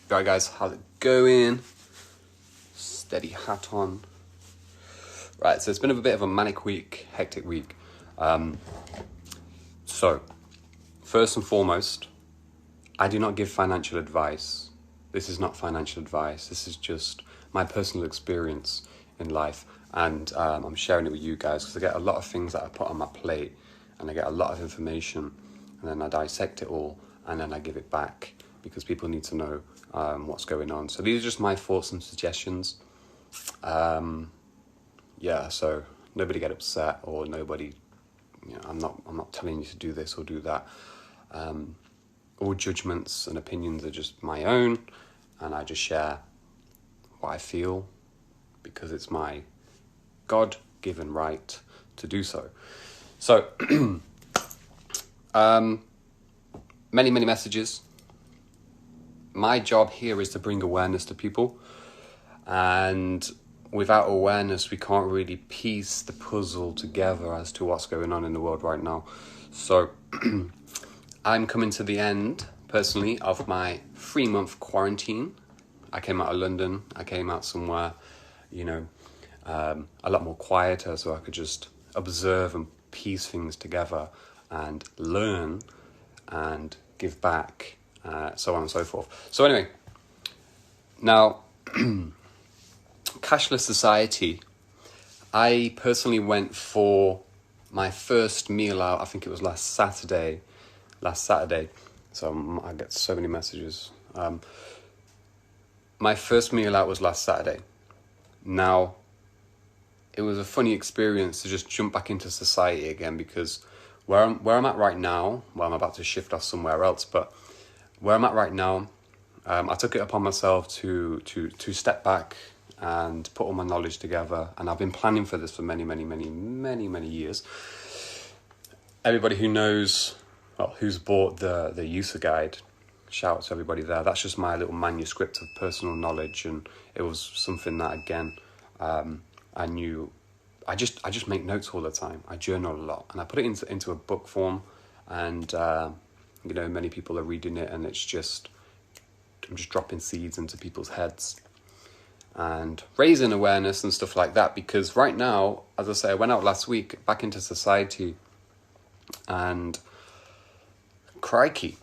Right guys, how's it going? Steady hat on. Right, so it's been a bit of a manic week, hectic week. So, first and foremost, I do not give financial advice. This is not financial advice. This is just my personal experience in life. And I'm sharing it with you guys because I get a lot of things that I put on my plate and I get a lot of information and then I dissect it all and then I give it back because people need to know what's going on. So these are just my thoughts and suggestions. Yeah, so nobody get upset or nobody, I'm not telling you to do this or do that. All judgments and opinions are just my own, and I just share what I feel because it's my God-given right to do so. So, many messages. My job here is to bring awareness to people, and without awareness, we can't really piece the puzzle together as to what's going on in the world right now. So, I'm coming to the end, personally, of my 3-month quarantine. I came out of London. I came out somewhere, a lot more quieter, so I could just observe and piece things together and learn and give back, so on and so forth. So anyway, now, cashless society. I personally went for my first meal out, I think it was last Saturday. So I get so many messages. My first meal out was last Saturday. Now, it was a funny experience to just jump back into society again because where I'm at right now, well, I'm about to shift off somewhere else, but where I'm at right now, I took it upon myself to step back and put all my knowledge together, and I've been planning for this for many years. Everybody who knows, well, who's bought the user guide, shout out to everybody there. That's just my little manuscript of personal knowledge, and it was something that again I knew. I just make notes all the time. I journal a lot, and I put it into a book form, and many people are reading it, and I'm just dropping seeds into people's heads and raising awareness and stuff like that. Because right now, as I say, I went out last week back into society, and crikey,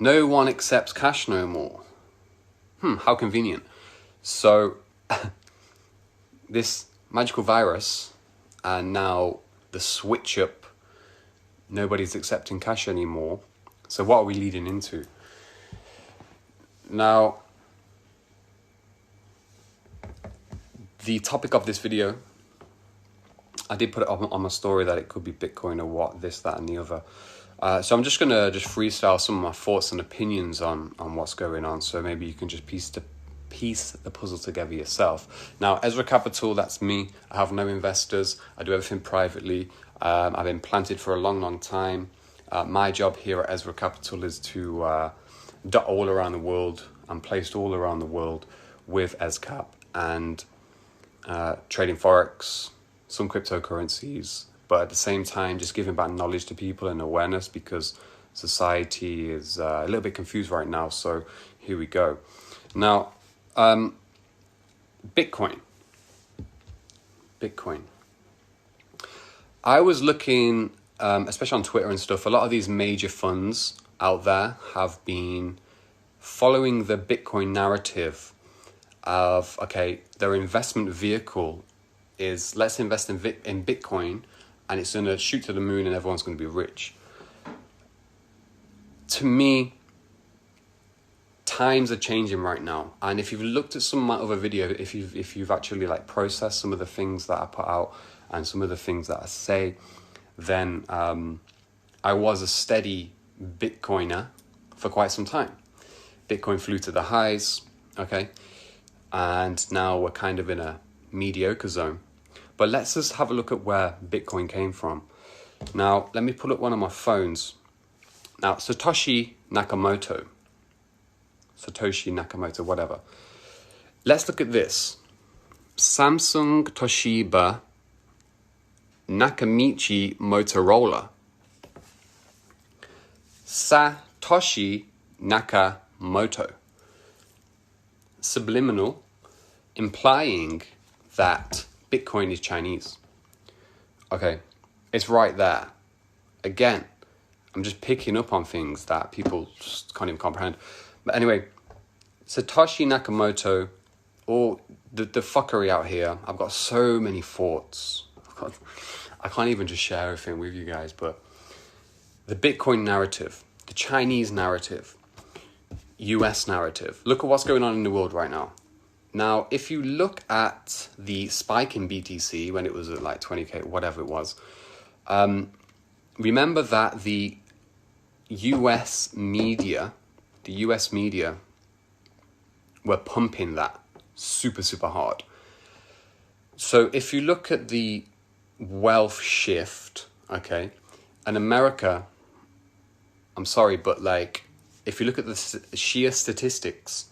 no one accepts cash no more. How convenient. So this magical virus, and now the switch up, nobody's accepting cash anymore. So what are we leading into? Now, the topic of this video, I did put it on my story that it could be Bitcoin or what, this, that, and the other. So I'm just going to freestyle some of my thoughts and opinions on what's going on. So maybe you can just piece the puzzle together yourself. Now, Ezra Capital, that's me. I have no investors. I do everything privately. I've been planted for a long time. My job here at Ezra Capital is to dot all around the world. I'm placed all around the world with EzCap and trading forex, some cryptocurrencies, but at the same time just giving back knowledge to people and awareness because society is a little bit confused right now. So here we go. Now, Bitcoin. I was looking, especially on Twitter and stuff, a lot of these major funds out there have been following the Bitcoin narrative of, okay, their investment vehicle is let's invest in Bitcoin and it's going to shoot to the moon and everyone's going to be rich. To me, times are changing right now, and if you've looked at some of my other videos, if you've actually processed some of the things that I put out and some of the things that I say, then I was a steady Bitcoiner for quite some time. Bitcoin flew to the highs, okay, and now we're kind of in a mediocre zone. But let's just have a look at where Bitcoin came from. Now, let me pull up one of my phones. Now, Satoshi Nakamoto, whatever. Let's look at this. Samsung, Toshiba, Nakamichi, Motorola. Satoshi Nakamoto. subliminal, implying that Bitcoin is Chinese. Okay, it's right there. Again, I'm just picking up on things that people just can't even comprehend. But anyway, Satoshi Nakamoto, or the fuckery out here. I've got so many thoughts. I can't even just share everything with you guys, but the Bitcoin narrative, the Chinese narrative, US narrative. Look at what's going on in the world right now. Now, if you look at the spike in BTC when it was at like 20K, whatever it was, remember that the US media were pumping that super, super hard. So if you look at the wealth shift, okay, and America, I'm sorry, but like, if you look at the sheer statistics,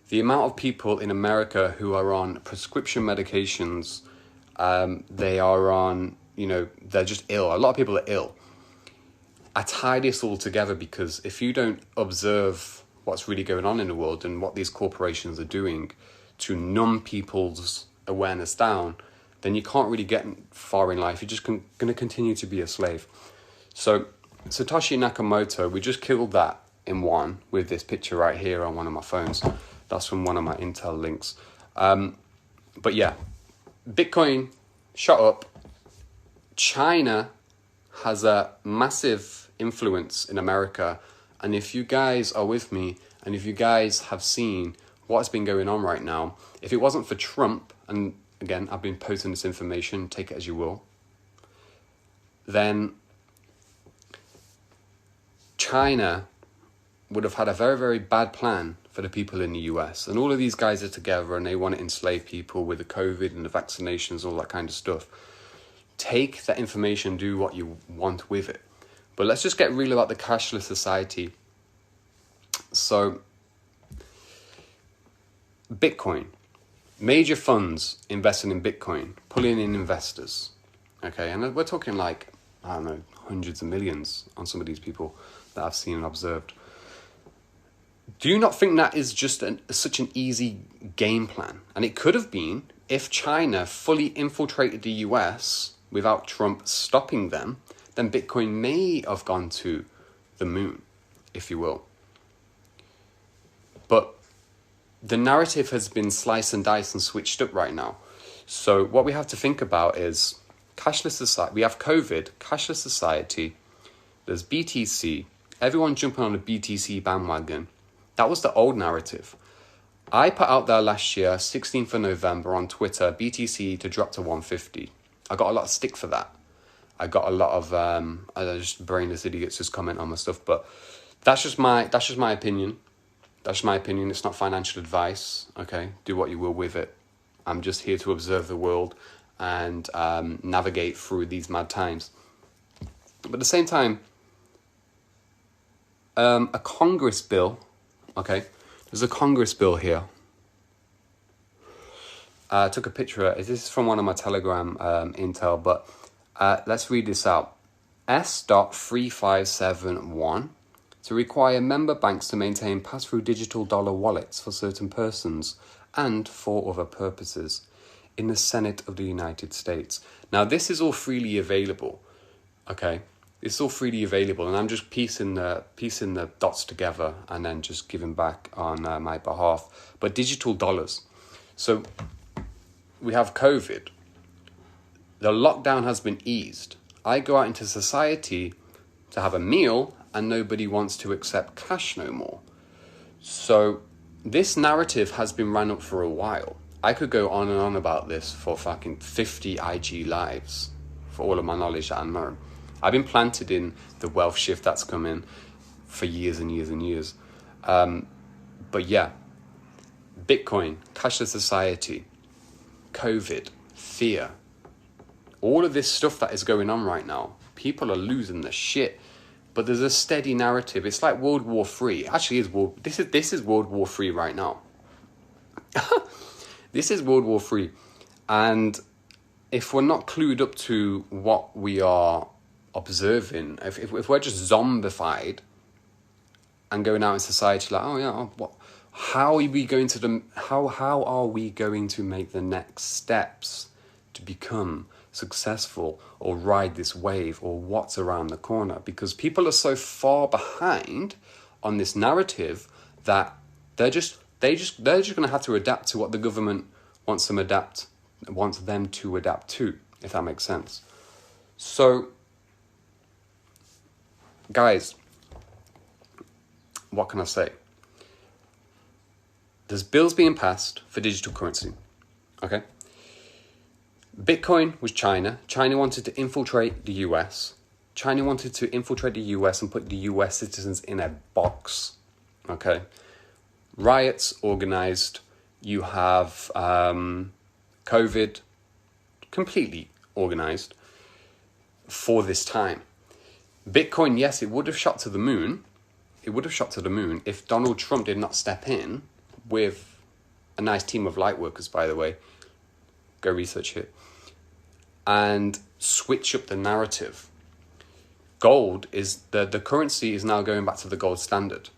the amount of people in America who are on prescription medications, they are on, they're just ill. A lot of people are ill. I tie this all together because if you don't observe what's really going on in the world and what these corporations are doing to numb people's awareness down, then you can't really get far in life. You're just going to continue to be a slave. So Satoshi Nakamoto, we just killed that in one with this picture right here on one of my phones. That's from one of my Intel links. But yeah, Bitcoin shot up. China has a massive influence in America. And if you guys are with me, and if you guys have seen what's been going on right now, if it wasn't for Trump, and again, I've been posting this information, take it as you will, then China would have had a very, very bad plan for the people in the US. And all of these guys are together and they want to enslave people with the COVID and the vaccinations, all that kind of stuff. Take that information, do what you want with it. But let's just get real about the cashless society. So, Bitcoin. Major funds investing in Bitcoin, pulling in investors. Okay, and we're talking like, I don't know, hundreds of millions on some of these people that I've seen and observed. Do you not think that is just such an easy game plan? And it could have been if China fully infiltrated the US without Trump stopping them, then Bitcoin may have gone to the moon, if you will. But the narrative has been sliced and diced and switched up right now. So what we have to think about is cashless society. We have COVID, cashless society. There's BTC. Everyone jumping on the BTC bandwagon. That was the old narrative. I put out there last year, 16th of November on Twitter, BTC to drop to 150. I got a lot of stick for that. I got a lot of just brainless idiots just comment on my stuff, but that's just my opinion. That's my opinion. It's not financial advice. Okay, do what you will with it. I'm just here to observe the world and navigate through these mad times. But at the same time, a Congress bill. Okay, there's a Congress bill here. I took a picture. This is from one of my Telegram intel, but let's read this out. S.3571 to require member banks to maintain pass-through digital dollar wallets for certain persons and for other purposes in the Senate of the United States. Now, this is all freely available, okay? It's all freely available, and I'm just piecing the dots together and then just giving back on my behalf. But digital dollars. So we have COVID. The lockdown has been eased. I go out into society to have a meal and nobody wants to accept cash no more. So this narrative has been run up for a while. I could go on and on about this for fucking 50 IG lives for all of my knowledge that I know. I've been planted in the wealth shift that's come in for years and years and years. But yeah, Bitcoin, cashless society, COVID, fear, all of this stuff that is going on right now, people are losing the shit. But there's a steady narrative. It's like World War III. Actually, this is World War III right now. This is World War III. And if we're not clued up to what we are observing, if we're just zombified and going out in society like, oh yeah, How are we going to how are we going to make the next steps to become successful or ride this wave, or what's around the corner? Because people are so far behind on this narrative that they're just going to have to adapt to what the government wants them to adapt to, if that makes sense. So, guys, what can I say? There's bills being passed for digital currency, okay? Bitcoin was China. China wanted to infiltrate the US. China wanted to infiltrate the US and put the US citizens in a box, okay? Riots organized. You have COVID completely organized for this time. Bitcoin, yes, it would have shot to the moon. It would have shot to the moon if Donald Trump did not step in with a nice team of light workers, by the way. Go research it. And switch up the narrative. Gold is, the currency is now going back to the gold standard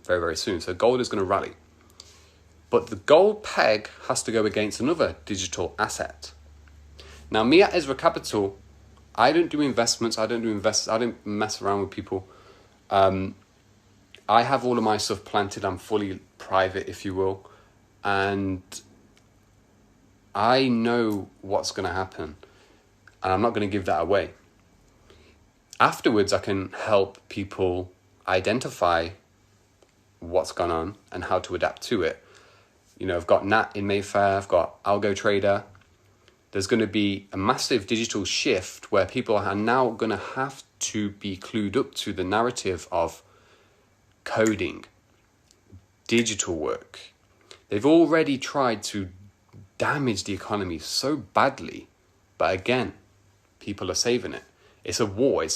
very, very soon. So gold is going to rally. But the gold peg has to go against another digital asset. Now, me at Ezra Capital, I don't do investments. I don't mess around with people. I have all of my stuff planted. I'm fully private, if you will. And I know what's going to happen. And I'm not going to give that away. Afterwards, I can help people identify what's gone on and how to adapt to it. You know, I've got Nat in Mayfair. I've got Algo Trader. There's going to be a massive digital shift where people are now going to have to be clued up to the narrative of coding, digital work. They've already tried to damage the economy so badly, but again, people are saving it. It's a war.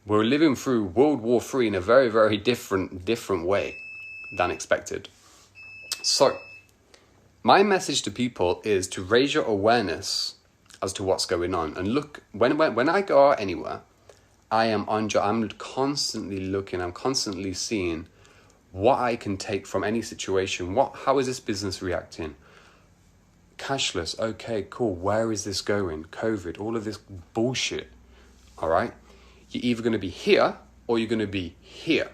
We're living through World War III in a very, very different way than expected. So, my message to people is to raise your awareness as to what's going on. And look, when I go out anywhere, I'm constantly looking, I'm constantly seeing what I can take from any situation. How is this business reacting? Cashless, okay, cool. Where is this going? COVID, all of this bullshit. All right? You're either going to be here or you're going to be here.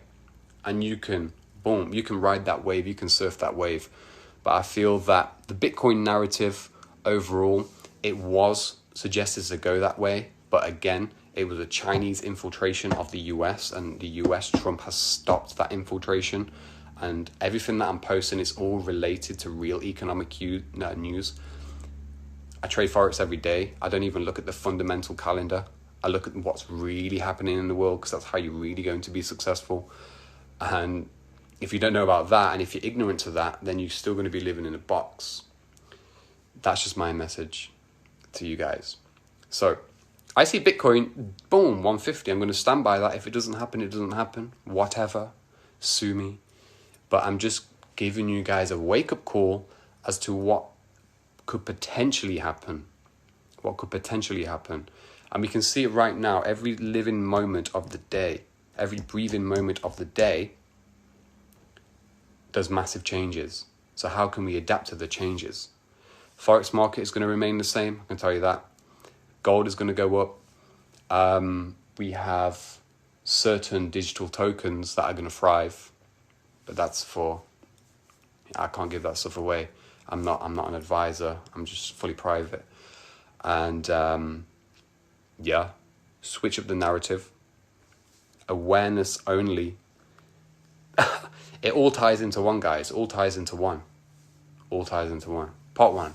And you can ride that wave, you can surf that wave. But I feel that the Bitcoin narrative overall, it was suggested to go that way. But again, it was a Chinese infiltration of the US, and the US, Trump has stopped that infiltration. And everything that I'm posting is all related to real economic news. I trade forex every day. I don't even look at the fundamental calendar. I look at what's really happening in the world, because that's how you're really going to be successful. And if you don't know about that, and if you're ignorant to that, then you're still going to be living in a box. That's just my message to you guys. So I see Bitcoin, boom, 150. I'm going to stand by that. If it doesn't happen, it doesn't happen. Whatever. Sue me. But I'm just giving you guys a wake-up call as to what could potentially happen. What could potentially happen. And we can see it right now. Every living moment of the day, every breathing moment of the day, there's massive changes. So how can we adapt to the changes? Forex market is going to remain the same, I can tell you that. Gold is going to go up. We have certain digital tokens that are going to thrive. But that's I can't give that stuff away. I'm not an advisor. I'm just fully private. And switch up the narrative. Awareness only. It all ties into one, guys. All ties into one. Part one.